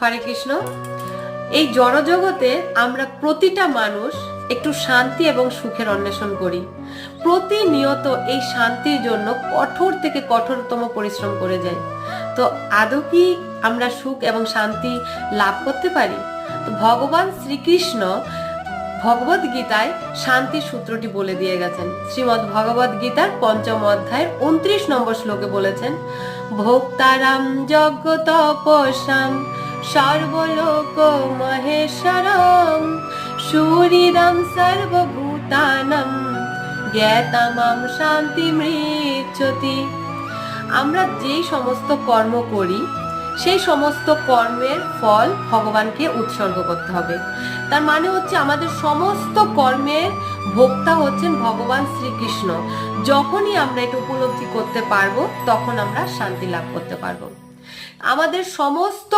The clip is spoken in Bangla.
হরে কৃষ্ণ। এই জড়জগতে আমরা প্রতিটা মানুষ একটু শান্তি এবং সুখের অন্বেষণ করি। প্রতিনিয়ত এই শান্তির জন্য কঠোর থেকে কঠোরতম পরিশ্রম করে যাই। তো আদৌ কি আমরা সুখ এবং শান্তি লাভ করতে পারি? তো ভগবান শ্রীকৃষ্ণ ভগবদ গীতায় শান্তির সূত্রটি বলে দিয়ে গেছেন। শ্রীমদ ভগবদ গীতার ৫ম অধ্যায়ের ২৯ নম্বর শ্লোকে বলেছেন, ভোক্তারাম যজ্ঞ তপস্যাম সর্বলোক মহেশ্বরম সুহৃদম সর্বভূতানাম জ্ঞাতামাম শান্তি মৃচ্ছতি। আমরা যেই সমস্ত কর্ম করি সেই সমস্ত কর্মের ফল ভগবানকে উৎসর্গ করতে হবে। তার মানে হচ্ছে আমাদের সমস্ত কর্মের ভোক্তা হচ্ছেন ভগবান শ্রীকৃষ্ণ। যখনই আমরা এটা উপলব্ধি করতে পারবো তখন আমরা শান্তি লাভ করতে পারবো। আমাদের সমস্ত